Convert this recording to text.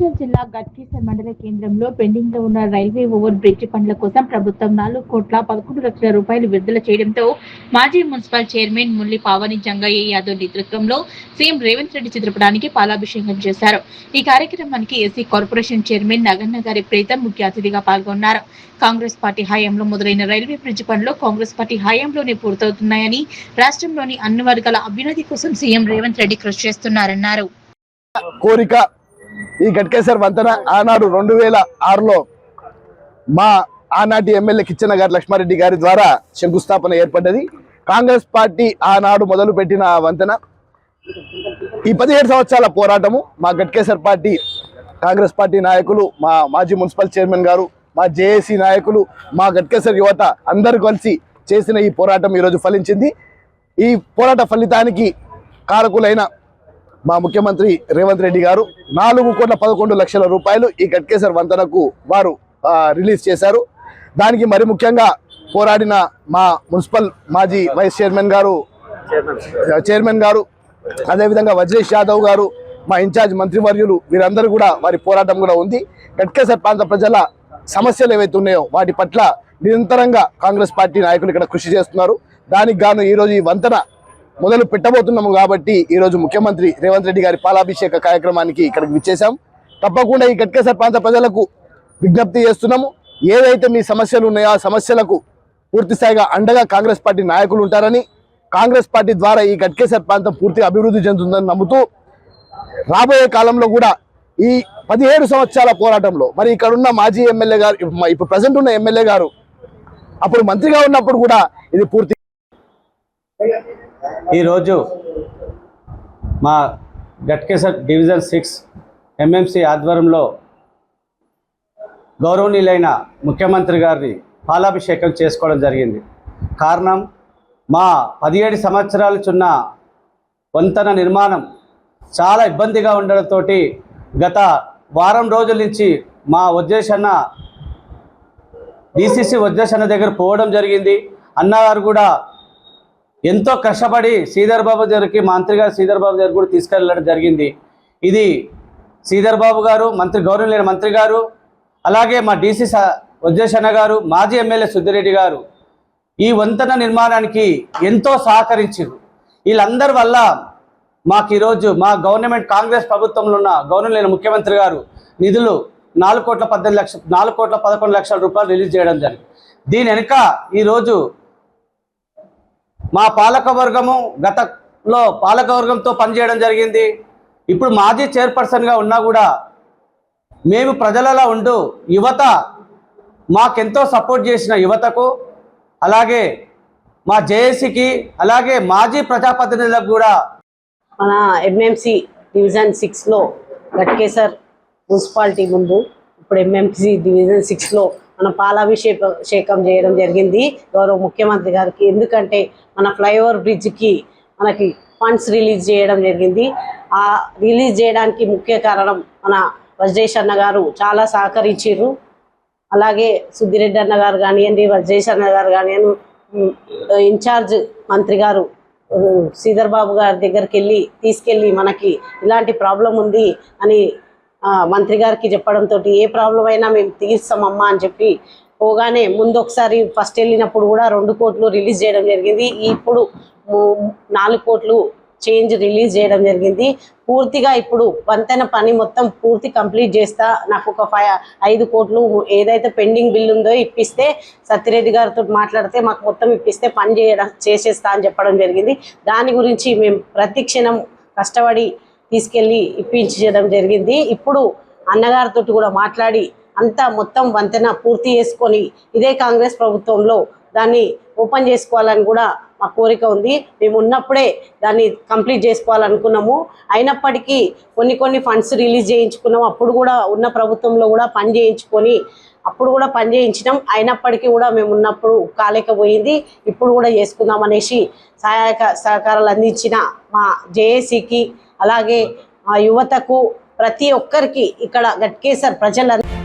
మేడ్చల్ జిల్లా గట్కేసర్ మండల కేంద్రంలో పెండింగ్ లో ఉన్న రైల్వే ఓవర్ బ్రిడ్జ్ పనుల కోసం ప్రభుత్వం 4,11,00,000 రూపాయలు విడుదల చేయడంతో మాజీ మున్సిపల్ చైర్మన్ ముల్లి పావని జంగయ్య యాదవ్ నేతృత్వంలో సీఎం రేవంత్ రెడ్డి చిత్రపటానికి పాలాభిషేకం చేశారు. ఈ కార్యక్రమానికి ఎస్సీ కార్పొరేషన్ చైర్మన్ నగన్న గారి ప్రీతం ముఖ్య అతిథిగా పాల్గొన్నారు. కాంగ్రెస్ పార్టీ హయాంలో మొదలైన రైల్వే బ్రిడ్జ్ పనులు కాంగ్రెస్ పార్టీ హయాంలోనే పూర్తవుతున్నాయని, రాష్ట్రంలోని అన్ని వర్గాల అభ్యున్నతి కోసం సీఎం రేవంత్ రెడ్డి కృషి చేస్తున్నారన్నారు. కోరిక ఈ గట్కేసర్ వంతెన ఆనాడు 2006లో మా ఆనాటి ఎమ్మెల్యే కిచ్చెన్న గారి లక్ష్మారెడ్డి గారి ద్వారా శంకుస్థాపన ఏర్పడ్డది. కాంగ్రెస్ పార్టీ ఆనాడు మొదలు పెట్టిన వంతెన ఈ 17 సంవత్సరాల పోరాటము మా గట్కేసర్ పార్టీ కాంగ్రెస్ పార్టీ నాయకులు, మా మాజీ మున్సిపల్ చైర్మన్ గారు, మా జేఏసీ నాయకులు, మా గట్కేసర్ యువత అందరూ కలిసి చేసిన ఈ పోరాటం ఈరోజు ఫలించింది. ఈ పోరాట ఫలితానికి కారకులైన మా ముఖ్యమంత్రి రేవంత్ రెడ్డి గారు 4,11,00,000 రూపాయలు ఈ గట్కేసర్ వంతెనకు వారు రిలీజ్ చేశారు. దానికి మరి ముఖ్యంగా పోరాడిన మా మున్సిపల్ మాజీ వైస్ చైర్మన్ గారు అదేవిధంగా వజ్రేష్ యాదవ్ గారు, మా ఇన్ఛార్జ్ మంత్రివర్యులు, వీరందరూ కూడా వారి పోరాటం కూడా ఉంది. గట్కేసర్ ప్రాంత ప్రజల సమస్యలు ఏవైతే ఉన్నాయో వాటి పట్ల నిరంతరంగా కాంగ్రెస్ పార్టీ నాయకులు ఇక్కడ కృషి చేస్తున్నారు. దానికి గాను ఈరోజు ఈ వంతెన మొదలు పెట్టబోతున్నాము కాబట్టి ఈరోజు ముఖ్యమంత్రి రేవంత్ రెడ్డి గారి పాలాభిషేక కార్యక్రమానికి ఇక్కడికి విచ్చేశాం. తప్పకుండా ఈ గట్కేసర్ ప్రాంత ప్రజలకు విజ్ఞప్తి చేస్తున్నాము. ఏదైతే మీ సమస్యలు ఉన్నాయో ఆ సమస్యలకు పూర్తి స్థాయిగా అండగా కాంగ్రెస్ పార్టీ నాయకులు ఉంటారని, కాంగ్రెస్ పార్టీ ద్వారా ఈ గట్కేసర్ ప్రాంతం పూర్తిగా అభివృద్ధి చెందుతుందని నమ్ముతూ రాబోయే కాలంలో కూడా ఈ 17 సంవత్సరాల పోరాటంలో మరి ఇక్కడ ఉన్న మాజీ ఎమ్మెల్యే గారు, ఇప్పుడు ప్రజెంట్ ఉన్న ఎమ్మెల్యే గారు అప్పుడు మంత్రిగా ఉన్నప్పుడు కూడా ఇది పూర్తి ఈరోజు మా గట్కేసర్ డివిజన్ 6 ఎంఎంసీ ఆధ్వర్యంలో గౌరవనీయులైన ముఖ్యమంత్రి గారిని పాలాభిషేకం చేసుకోవడం జరిగింది. కారణం మా 17 సంవత్సరాలు చున్న వంతెన నిర్మాణం చాలా ఇబ్బందిగా ఉండడంతో గత వారం రోజుల నుంచి మా వజ్రేషన్న డిసిసి వజ్రేషన్న దగ్గర పోవడం జరిగింది. అన్నగారు కూడా ఎంతో కష్టపడి శ్రీధర్ బాబు దగ్గరికి, మంత్రి గారు శ్రీధర్ బాబు దగ్గర కూడా తీసుకెళ్ళడం జరిగింది. ఇది శ్రీధర్ బాబు గారు, గౌరవనీయులైన మంత్రి గారు, అలాగే మా డిసి వజ్రేషన్న గారు, మాజీ ఎమ్మెల్యే సుద్దిరెడ్డి గారు ఈ వంతెన నిర్మాణానికి ఎంతో సహకరించారు. వీళ్ళందరి వల్ల మాకు ఈరోజు మా గవర్నమెంట్ కాంగ్రెస్ ప్రభుత్వంలో ఉన్న గవర్నమెంట్ ముఖ్యమంత్రి గారు నిధులు 4,11,00,000 రూపాయలు రిలీజ్ చేయడం జరిగింది. దీని వెనుక ఈరోజు మా పాలకవర్గము గతంలో పాలకవర్గంతో పనిచేయడం జరిగింది. ఇప్పుడు మాజీ చైర్పర్సన్గా ఉన్నా కూడా మేము ప్రజలలో ఉంటూ యువత మాకెంతో సపోర్ట్ చేసిన యువతకు, అలాగే మా జేఏసీకి, అలాగే మాజీ ప్రజాప్రతినిధులకు కూడా మన ఎంఎంసీ డివిజన్ 6లో గట్కేసర్ మున్సిపాలిటీ ముందు ఇప్పుడు ఎంఎంసీ డివిజన్ 6లో మన పాలాభిషేకం చేయడం జరిగింది గౌరవ ముఖ్యమంత్రి గారికి. ఎందుకంటే మన ఫ్లైఓవర్ బ్రిడ్జ్కి మనకి ఫండ్స్ రిలీజ్ చేయడం జరిగింది. ఆ రిలీజ్ చేయడానికి ముఖ్య కారణం మన వజ్రేష్ అన్న గారు చాలా సహకరించారు. అలాగే సుద్దిరెడ్డి అన్న గారు కానివ్వండి, వజ్రేష్ అన్న గారు కానివ్వండి, ఇన్ఛార్జ్ మంత్రి గారు శ్రీధర్ బాబు గారి దగ్గరికి తీసుకెళ్ళి మనకి ఇలాంటి ప్రాబ్లం ఉంది అని మంత్రి గారికి చెప్పడంతో ఏ ప్రాబ్లం అయినా మేము తీర్స్తామమ్మా అని చెప్పి పోగానే ముందు ఒకసారి ఫస్ట్ వెళ్ళినప్పుడు కూడా 2 కోట్లు రిలీజ్ చేయడం జరిగింది. ఇప్పుడు 4 కోట్లు చేంజ్ రిలీజ్ చేయడం జరిగింది. పూర్తిగా ఇప్పుడు వంతెన పని మొత్తం పూర్తి కంప్లీట్ చేస్తా, నాకు ఒక 5 కోట్లు ఏదైతే పెండింగ్ బిల్ ఉందో ఇప్పిస్తే, సత్యరెడ్డి గారితో మాట్లాడితే మాకు మొత్తం ఇప్పిస్తే పని చేసేస్తా అని చెప్పడం జరిగింది. దాని గురించి మేము ప్రతి క్షణం కష్టపడి తీసుకెళ్ళి ఇప్పించడం జరిగింది. ఇప్పుడు అన్నగారితో కూడా మాట్లాడి అంతా మొత్తం వంతెన పూర్తి చేసుకొని ఇదే కాంగ్రెస్ ప్రభుత్వంలో దాన్ని ఓపెన్ చేసుకోవాలని కూడా మా కోరిక ఉంది. మేము ఉన్నప్పుడే దాన్ని కంప్లీట్ చేసుకోవాలనుకున్నాము. అయినప్పటికీ కొన్ని ఫండ్స్ రిలీజ్ చేయించుకున్నాము. అప్పుడు కూడా ఉన్న ప్రభుత్వంలో కూడా పని చేయించుకొని అప్పుడు కూడా పని చేయించినాం. అయినప్పటికీ కూడా మేము ఉన్నప్పుడు కాలేకపోయింది. ఇప్పుడు కూడా చేసుకుందాం అనేసి సహకారాలు అందించిన మా జేఏసీకి, అలాగే మా యువతకు, ప్రతి ఒక్కరికి ఇక్కడ గట్కేసర్ ప్రజలందరూ